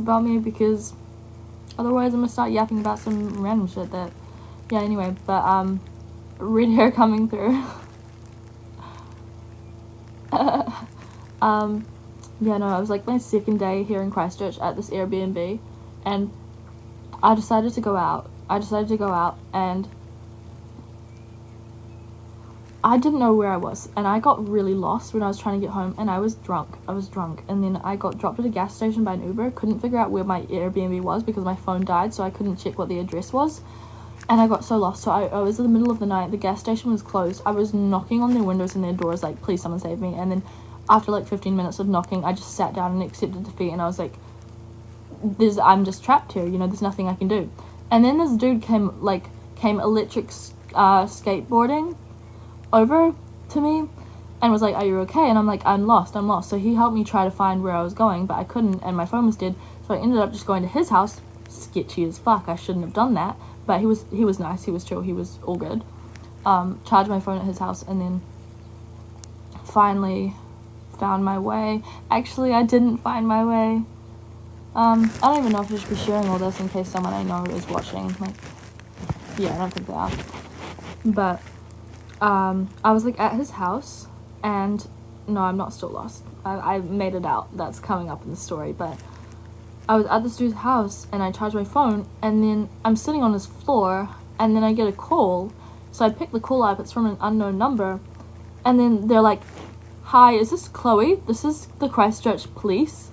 about me, because otherwise I'm gonna start yapping about some random shit that, yeah, anyway, but, red hair coming through. Yeah, no, it was like my second day here in Christchurch at this Airbnb, and I decided to go out, and I didn't know where I was, and I got really lost when I was trying to get home, and I was drunk, and then I got dropped at a gas station by an Uber, couldn't figure out where my Airbnb was because my phone died, so I couldn't check what the address was, and I got so lost. So I was in the middle of the night, the gas station was closed, I was knocking on their windows and their doors like, please someone save me, and then after like 15 minutes of knocking, I just sat down and accepted defeat, and I was like, I'm just trapped here, you know, there's nothing I can do. And then this dude came electric skateboarding over to me and was like, are you okay? And I'm like, I'm lost. So he helped me try to find where I was going, but I couldn't, and my phone was dead, so I ended up just going to his house. Sketchy as fuck, I shouldn't have done that, but he was nice, he was chill, he was all good. Charged my phone at his house, and then finally found my way. Actually, I didn't find my way. I don't even know if I should be sharing all this in case someone I know is watching. Like, yeah, I don't think they are. But I was like at his house, and no, I'm not still lost. I made it out. That's coming up in the story. But I was at this dude's house, and I charged my phone, and then I'm sitting on his floor, and then I get a call. So I pick the call up. It's from an unknown number, and then they're like, hi, is this Chloe? This is the Christchurch police.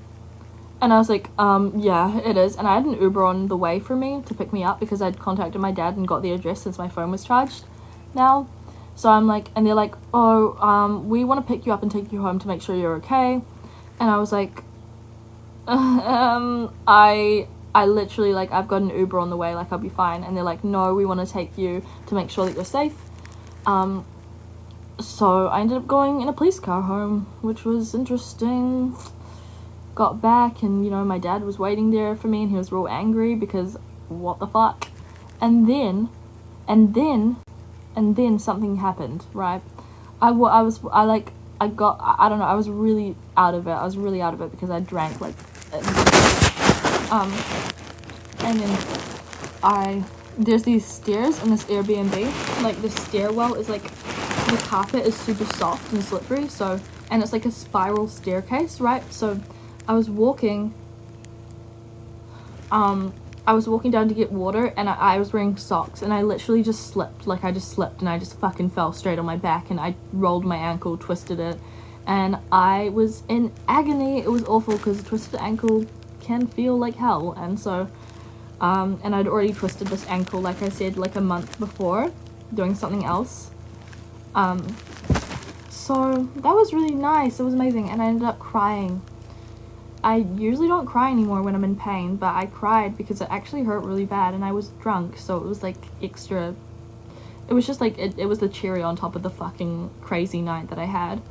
And I was like, yeah, it is. And I had an Uber on the way for me to pick me up because I'd contacted my dad and got the address since my phone was charged now. So I'm like, and they're like, oh, we want to pick you up and take you home to make sure you're okay. And I was like, I literally, like, I've got an Uber on the way, like, I'll be fine. And they're like, no, we want to take you to make sure that you're safe. So I ended up going in a police car home, which was interesting. Got back, and, you know, my dad was waiting there for me, and he was real angry because what the fuck. And then something happened, right? I was really out of it because I drank, like, and then there's these stairs in this Airbnb, like, the stairwell is, like, the carpet is super soft and slippery, so, and it's like a spiral staircase, right? So I was walking down to get water, and I was wearing socks, and I literally just slipped, and I just fucking fell straight on my back, and I rolled my ankle, twisted it, and I was in agony. It was awful because a twisted ankle can feel like hell, and so, and I'd already twisted this ankle, like I said, like a month before, doing something else. So that was really nice, it was amazing, and I ended up crying. I usually don't cry anymore when I'm in pain, but I cried because it actually hurt really bad, and I was drunk, so it was like extra, it was just like, it was the cherry on top of the fucking crazy night that I had.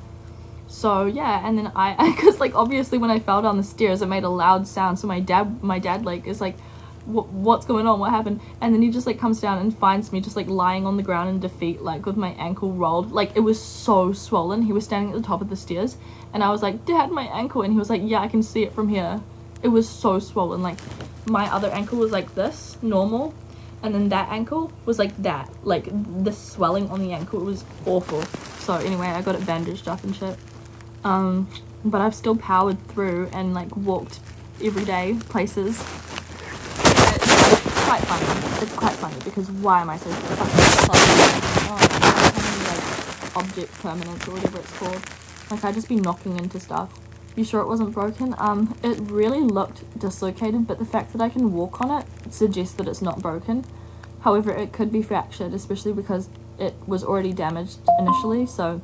So yeah, and then because like obviously when I fell down the stairs it made a loud sound, so my dad like is like, what's going on, what happened? And then he just like comes down and finds me just like lying on the ground in defeat, like with my ankle rolled, like it was so swollen. He was standing at the top of the stairs, and I was like, Dad, my ankle, and he was like, yeah, I can see it from here. It was so swollen, like my other ankle was like this, normal, and then that ankle was like that, like the swelling on the ankle, it was awful. So anyway, I got it bandaged up and shit, but I've still powered through and like walked every day places. It's quite funny because why am I so fucking like object permanence or whatever it's called? Like I just be knocking into stuff. You sure it wasn't broken? It really looked dislocated, but the fact that I can walk on it suggests that it's not broken. However, it could be fractured, especially because it was already damaged initially, so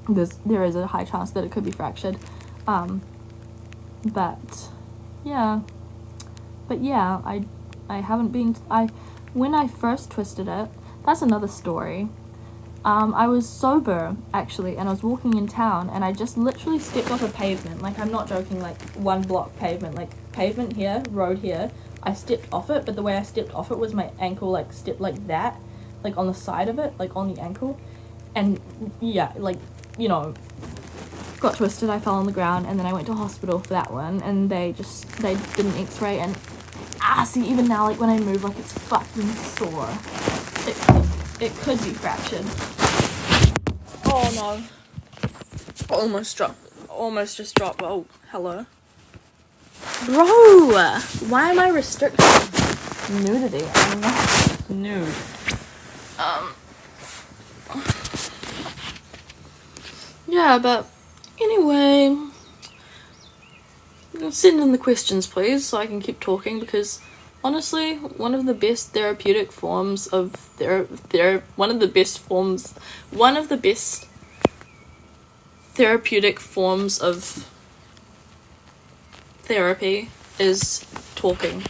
there is a high chance that it could be fractured. But yeah, I haven't been, when I first twisted it, that's another story. I was sober, actually, and I was walking in town, and I just literally stepped off a pavement, like, I'm not joking, like, 1 block pavement, like, pavement here, road here, I stepped off it, but the way I stepped off it was my ankle, like, stepped like that, like, on the side of it, like, on the ankle, and, yeah, like, you know, got twisted, I fell on the ground, and then I went to hospital for that one, and they did an x-ray, and see, even now, like, when I move, like, it's fucking sore. It could be fractured. Oh no. Almost just dropped. Oh, hello. Bro, why am I restricting nudity? I'm not nude. Yeah, but anyway, send in the questions, please, so I can keep talking, because honestly, one of the best therapeutic forms of therapeutic forms of therapy is talking.